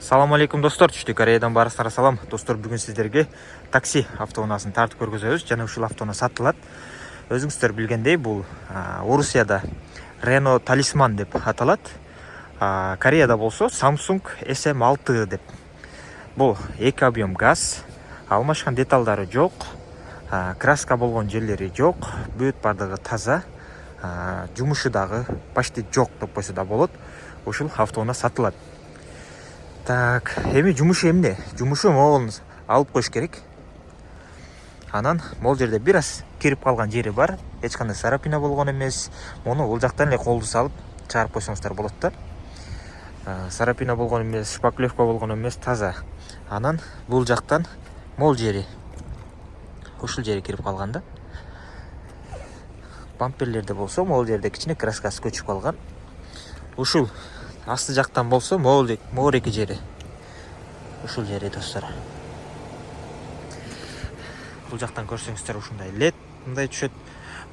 Салам алейкум достор, түштү Кореядан барыңыздарга салам. Достор, бүгүн сиздерге такси автоунаасын тартып көргөзөбүз. Жана ушул автоунаа сатылат. Өзүңүздөр билгендей, бул Орусияда Renault Talisman деп аталат. Кореяда болсо Samsung SM6 деп. Бул эки объем газ, алмашкан деталдары жок, краска болгон жерлери жок, бүт бардыгы таза, жумушу дагы почти жок деп койсо да болот. Ушул автоунаа сатылат. Так, эми жумушу эмне? Жумушу могул алып коюш керек. Анан могул жерде бир аз кирип калган жери бар. Эч кандай сарапина болгон эмес. Муну бул жактан эле колду салып чыгарып койсоңуздар болот да. Сарапина болгон эмес, шпаклевка болгон эмес, таза. Анан бул жактан могул жери. Ушул жери кирип калган да. Бамперлерде болсо могул жерде кичине краскасы көчүп калган. Ушул асты жактан болсо могул эки жери. Ушул жери достор. Бул жактан көрсөңүздөр ушундай LED мындай түшөт.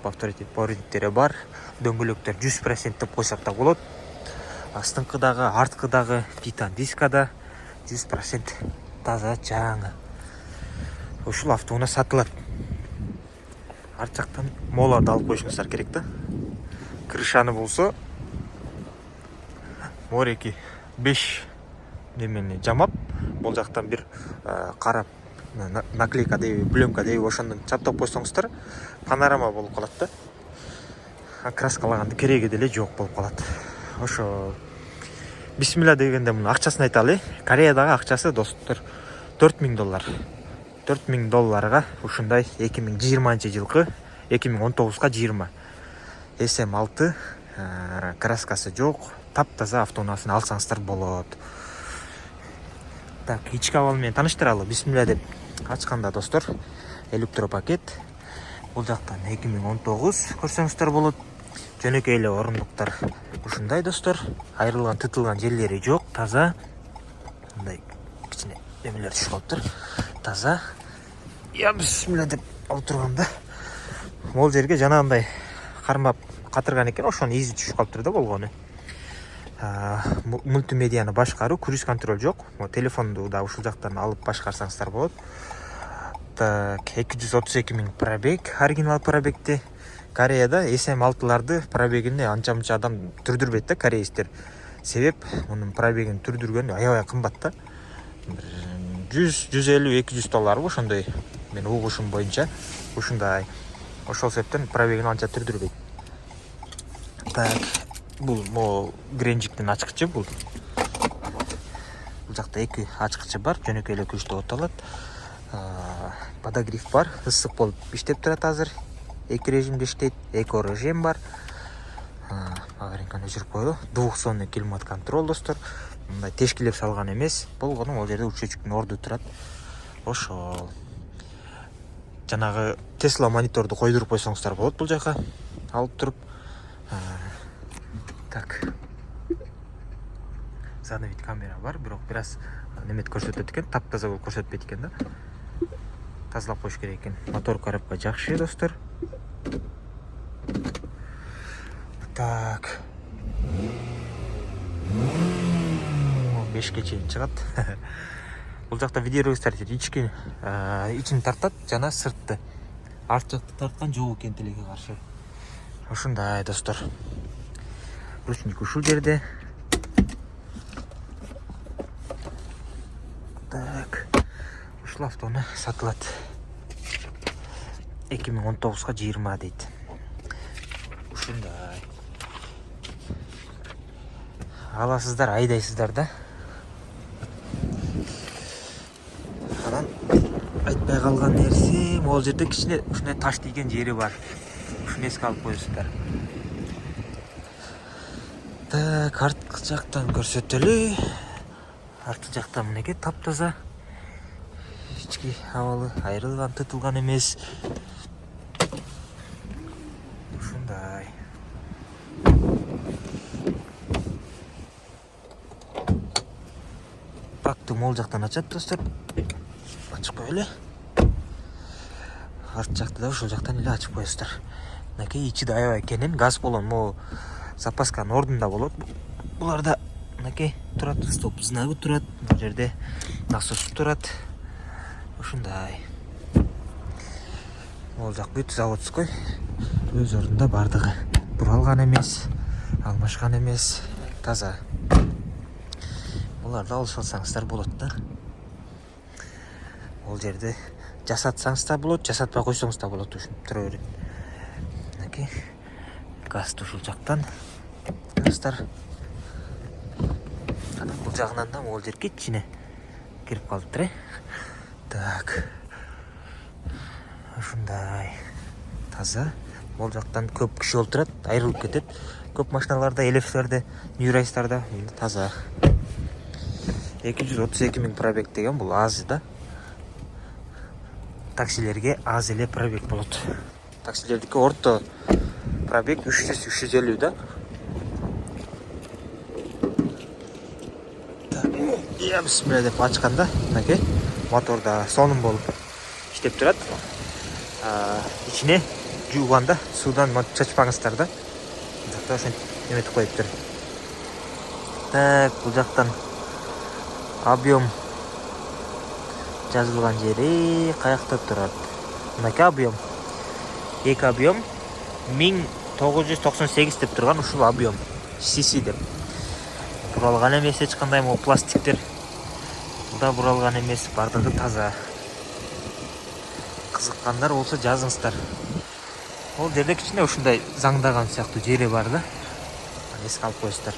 Повторитель бар. Дөңгөлөктөр 100% деп койсок да болот. Астыңкыдагы, арткыдагы титан дискада 100% таза жаңы. Ушул автоунаа сатылат. Арт жактан моларды алып коюшуңуздар керек да. Крышаны болсо мореки 5 немени жамап, бул жактан бир карап наклейка дейби, пленка дейби, ошондон чаптап койсоңуздар панорама болуп калат да. Краскалаганды кереги деле жок болуп калат. Ошо бисмилла дегенде муну акчасын айталы. Кореядагы акчасы достор $4000. $4000 ушундай 2020-жылкы 2019-га 20 SM6 краскасы жок, таптаза автоунаасын алсаңыздар болот. Так, ички абалы менен тааныштыралы. Бисмилла деп ачканда достор, электропакет. Бул жактан 2019 көрсөңүздөр болот. Жөнөкөй эле орундуктар ушундай достор. Айрылган, тытылган жерлери жок, таза. Мындай кичине эмелер түшүп калыптыр. Таза. Я бисмилла деп отурганда могул жерге жанагындай кармап катырган экен, ошонун изи түшүп калыптыр да болгону. Мультимедианы башкаруу, круиз контроль жок. Телефонду да ушул жактан алып башкарсаңыздар болот. Так, 232 000 пробег, оригинал пробегти. Кореяда SM6-ларды пробегине анча-мынча адам түрдүрбөйт да, корейстер. Себеп мунун пробегин түрдүргөн аябай кымбат да. 100-200 $, ошондой мен угушум боюнча ушундай. Ошол себептен пробегин анча түрдүрбөйт. Так, бул могул гренжиктин ачкычы бул. Бул жакта эки ачкычы бар, жөнөкөй эле күчтүү отолот. Подогрев бар, ысык болуп иштеп турат азыр. Эки режимде иштейт, эко режим бар. Багаринканы өчүрүп коелу. Двухзонный климат контроль достор. Мындай тешкилеп салган эмес. Болгону ал жерде учетчиктин орду турат. Ошол. Жанагы Tesla мониторду койдуруп койсоңуздар болот бул жака. Алып туруп. Так. Задний вид камера бар, бирок бир аз немет көрсөтөт экен, таптаза болуп көрсөтпөйт экен да. Тазалап коюш керек экен. Мотор коробка жакшы достор. Так. 5ке чейин чыгат. Бул жакта видеорегистратор ичин тартат жана сыртты. Арт жакты тарткан жок экен тилекке каршы. Ушундай достор. Ручник ушул жерде. Так. Ушул автоунаа сатылат. 2019-га 20 дейт. Ушундай. Аласыздар, айдайсыздар да. Анан айтпай калган нерсе, могул жерде кичине ушундай таш тийген жери бар. Ушуну эске алып коесуздар. Так, арткы жактан көрсөтөлү. Арткы жактан мынеке таптаза. Ички абалы айрылган, тытылган эмес. Ушундай. Бакты могул жактан ачат достор. Ачып коелу. Арт жакты да ушул жактан эле ачып коесуздар. Мынакей ичи да аябай кенен, газ болгон могул запасканын ордунда болот. Буларда мынакей турат, стоп знагы турат, бул жерде насос турат. Ушундай. Ол жак бүт заводской. Өз ордунда бардыгы. Буралган эмес, алмашкан эмес, таза. Буларды алып алсаңыздар болот да. Ол жерде жасатсаңыз да болот, жасатпай койсоңуз да болот, ушинтип тура берет. Мынакей газ ушул жактан. Газдар. Анан бул жагынан да ол жерге кичине кирип калыптыр. Так. Ушундай. Таза. Бул жактан көп киши олтурат, айрылып кетет. Көп машиналарда, элефлерде, Нью-Райстарда таза. 232 000 пробег деген бул аз да. Таксилерге аз эле пробег болот. Таксилердики орто пробег 300-350 да. Я бисмилля деп ачканда, мынакей моторда сонун болуп иштеп турат. Ичине жууганда суудан чачпаңыздар да. Жакта ошентип эметип коюптур. Так, бул жактан объем жазылган жери каякта турат. Мынакей объем. Эки объем 1998 деп турган ушул объем. CC деп. Буралган эмес эч кандай могу пластиктер. Буда буралган эмес, бардыгы таза. Кызыккандар болсо жазыңыздар. Ол жерде кичине ушундай заңдаган сыяктуу жери бар да. Эске алып коесуздар.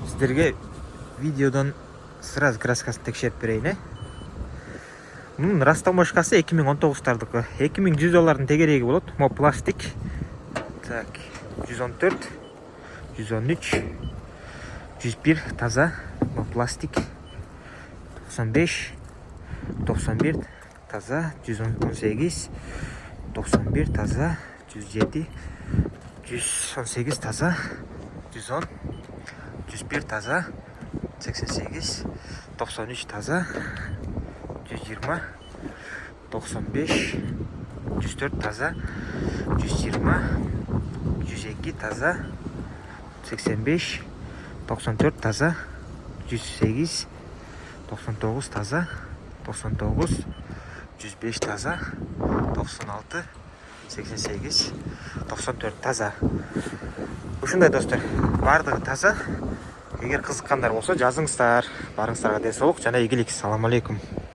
Сиздерге видеодон сразу краскасын текшерип берейин. Мунун растаможкасы 2019-тардыкы. 2100 тегереги болот. Мо пластик. Так, 114, 113, 101 таза. Мо пластик. 95, 91 таза, 118, 91 таза, 107, 118 таза, 110, 101 таза, 88, 93 таза, 120, 95, 104 таза, 120, 102 таза, 85, 94 таза, 108, 99 таза, 99, 105 таза, 96, 88, 94 таза. Ушундай достор, бардыгы таза. Эгер кызыккандар болсо жазыңыздар. Барыңыздарга ден соолук жана ийгилик. Салам алейкум.